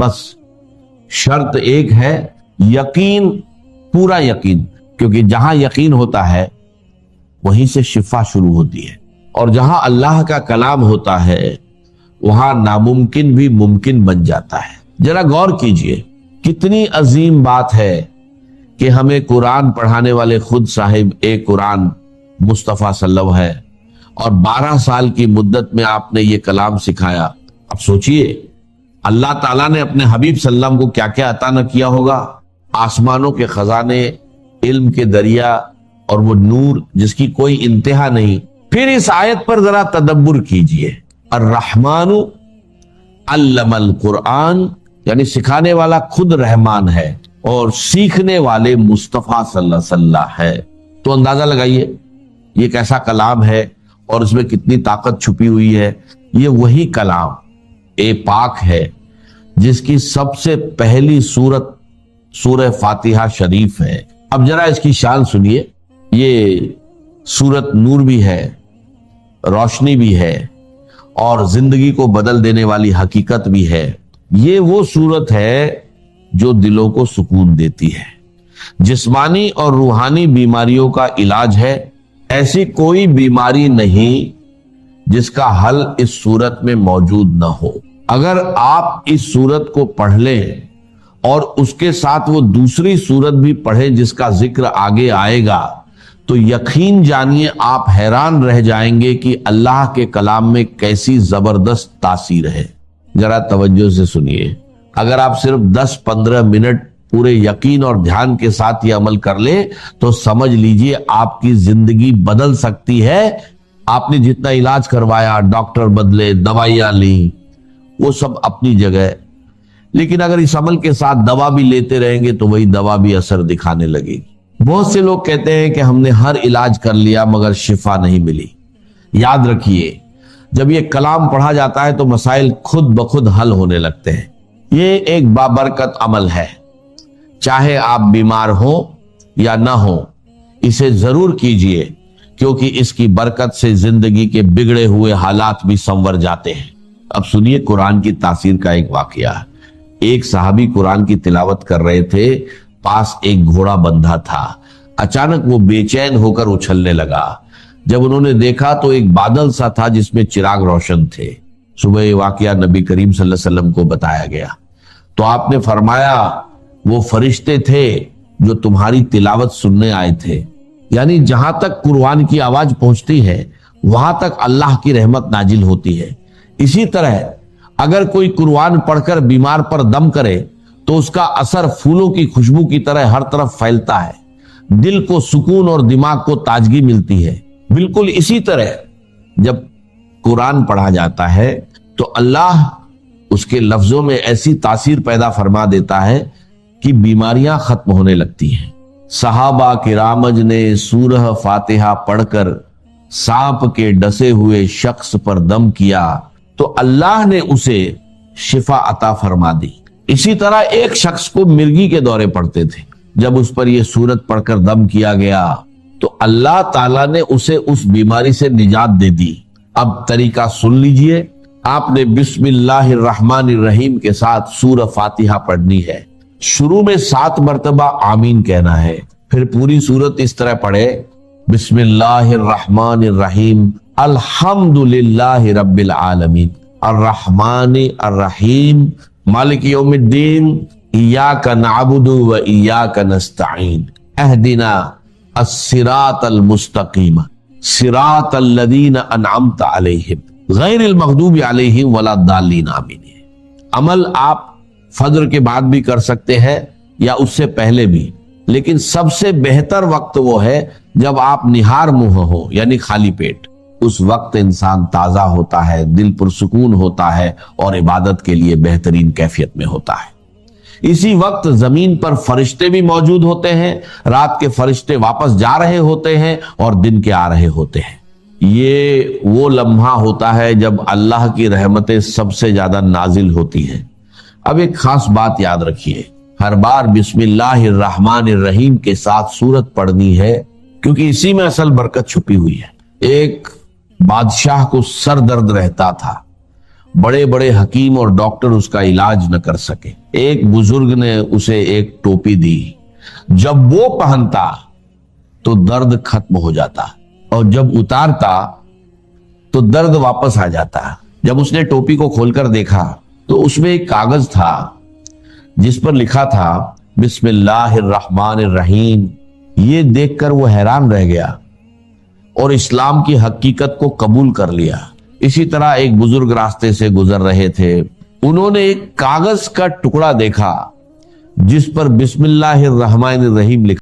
بس شرط ایک ہے، یقین، پورا یقین، کیونکہ جہاں یقین ہوتا ہے وہیں سے شفا شروع ہوتی ہے، اور جہاں اللہ کا کلام ہوتا ہے وہاں ناممکن بھی ممکن بن جاتا ہے۔ ذرا غور کیجئے، کتنی عظیم بات ہے کہ ہمیں قرآن پڑھانے والے خود صاحب ایک قرآن مصطفیٰ صلی اللہ علیہ وسلم ہے، اور 12 سال کی مدت میں آپ نے یہ کلام سکھایا۔ اب سوچئے اللہ تعالیٰ نے اپنے حبیب صلی اللہ علیہ وسلم کو کیا کیا عطا نہ کیا ہوگا، آسمانوں کے خزانے، علم کے دریا، اور وہ نور جس کی کوئی انتہا نہیں۔ پھر اس آیت پر ذرا تدبر کیجئے، الرحمن علم القرآن، یعنی سکھانے والا خود رحمان ہے اور سیکھنے والے مصطفیٰ صلی اللہ علیہ وسلم ہے۔ تو اندازہ لگائیے یہ کیسا کلام ہے اور اس میں کتنی طاقت چھپی ہوئی ہے۔ یہ وہی کلام اے پاک ہے جس کی سب سے پہلی سورت سورہ فاتحہ شریف ہے۔ اب ذرا اس کی شان سنیے، یہ سورت نور بھی ہے، روشنی بھی ہے، اور زندگی کو بدل دینے والی حقیقت بھی ہے۔ یہ وہ سورت ہے جو دلوں کو سکون دیتی ہے، جسمانی اور روحانی بیماریوں کا علاج ہے۔ ایسی کوئی بیماری نہیں جس کا حل اس سورت میں موجود نہ ہو۔ اگر آپ اس سورت کو پڑھ لیں اور اس کے ساتھ وہ دوسری سورت بھی پڑھیں جس کا ذکر آگے آئے گا، تو یقین جانیے آپ حیران رہ جائیں گے کہ اللہ کے کلام میں کیسی زبردست تاثیر ہے۔ ذرا توجہ سے سنیے، اگر آپ صرف 10-15 منٹ پورے یقین اور دھیان کے ساتھ یہ عمل کر لیں تو سمجھ لیجئے آپ کی زندگی بدل سکتی ہے۔ آپ نے جتنا علاج کروایا، ڈاکٹر بدلے، دوائیاں لیں، وہ سب اپنی جگہ، لیکن اگر اس عمل کے ساتھ دوا بھی لیتے رہیں گے تو وہی دوا بھی اثر دکھانے لگے گی۔ بہت سے لوگ کہتے ہیں کہ ہم نے ہر علاج کر لیا مگر شفا نہیں ملی۔ یاد رکھیے، جب یہ کلام پڑھا جاتا ہے تو مسائل خود بخود حل ہونے لگتے ہیں۔ یہ ایک بابرکت عمل ہے، چاہے آپ بیمار ہوں یا نہ ہوں، اسے ضرور کیجئے، کیونکہ اس کی برکت سے زندگی کے بگڑے ہوئے حالات بھی سنور جاتے ہیں۔ اب سنیے قرآن کی تاثیر کا ایک واقعہ۔ ایک صحابی قرآن کی تلاوت کر رہے تھے، پاس ایک گھوڑا بندھا تھا۔ اچانک وہ بے چین ہو کر اچھلنے لگا۔ جب انہوں نے دیکھا تو ایک بادل سا تھا جس میں چراغ روشن تھے۔ صبح یہ واقعہ نبی کریم صلی اللہ علیہ وسلم کو بتایا گیا تو آپ نے فرمایا وہ فرشتے تھے جو تمہاری تلاوت سننے آئے تھے۔ یعنی جہاں تک قرآن کی آواز پہنچتی ہے وہاں تک اللہ کی رحمت نازل ہوتی ہے۔ اسی طرح اگر کوئی قرآن پڑھ کر بیمار پر دم کرے تو اس کا اثر پھولوں کی خوشبو کی طرح ہر طرف پھیلتا ہے، دل کو سکون اور دماغ کو تازگی ملتی ہے۔ بالکل اسی طرح جب قرآن پڑھا جاتا ہے تو اللہ اس کے لفظوں میں ایسی تاثیر پیدا فرما دیتا ہے کہ بیماریاں ختم ہونے لگتی ہیں۔ صحابہ کرامج نے سورہ فاتحہ پڑھ کر سانپ کے ڈسے ہوئے شخص پر دم کیا تو اللہ نے اسے شفا عطا فرما دی۔ اسی طرح ایک شخص کو مرگی کے دورے پڑتے تھے، جب اس پر یہ سورت پڑھ کر دم کیا گیا تو اللہ تعالیٰ نے اسے اس بیماری سے نجات دے دی۔ اب طریقہ سن لیجئے، آپ نے بسم اللہ الرحمن الرحیم کے ساتھ سورہ فاتحہ پڑھنی ہے۔ شروع میں 7 مرتبہ آمین کہنا ہے، پھر پوری سورت اس طرح پڑھے، بسم اللہ الرحمن الرحیم الحمدللہ رب العالمین الرحمن الرحیم مالک یوم الدین ایاک نعبد و ایاک نستعین اہدنا الصراط المستقیم صراط الذین انعمت علیہم غیر المغضوب علیہم ولا الضالین آمین۔ عمل آپ فجر کے بعد بھی کر سکتے ہیں یا اس سے پہلے بھی، لیکن سب سے بہتر وقت وہ ہے جب آپ نہار منہ ہو، یعنی خالی پیٹ۔ اس وقت انسان تازہ ہوتا ہے، دل پرسکون ہوتا ہے اور عبادت کے لیے بہترین کیفیت میں ہوتا ہے۔ اسی وقت زمین پر فرشتے بھی موجود ہوتے ہیں، رات کے فرشتے واپس جا رہے ہوتے ہیں اور دن کے آ رہے ہوتے ہیں۔ یہ وہ لمحہ ہوتا ہے جب اللہ کی رحمتیں سب سے زیادہ نازل ہوتی ہیں۔ اب ایک خاص بات یاد رکھیے، ہر بار بسم اللہ الرحمن الرحیم کے ساتھ سورت پڑھنی ہے، کیونکہ اسی میں اصل برکت چھپی ہوئی ہے۔ ایک بادشاہ کو سر درد رہتا تھا، بڑے بڑے حکیم اور ڈاکٹر اس کا علاج نہ کر سکے۔ ایک بزرگ نے اسے ایک ٹوپی دی، جب وہ پہنتا تو درد ختم ہو جاتا اور جب اتارتا تو درد واپس آ جاتا۔ جب اس نے ٹوپی کو کھول کر دیکھا تو اس میں ایک کاغذ تھا جس پر لکھا تھا بسم اللہ الرحمن الرحیم۔ یہ دیکھ کر وہ حیران رہ گیا اور اسلام کی حقیقت کو قبول کر لیا۔ اسی طرح ایک بزرگ راستے سے گزر رہے تھے، انہوں نے ایک کاغذ کا ٹکڑا دیکھا جس پر بسم اللہ الرحمن الرحیم لکھا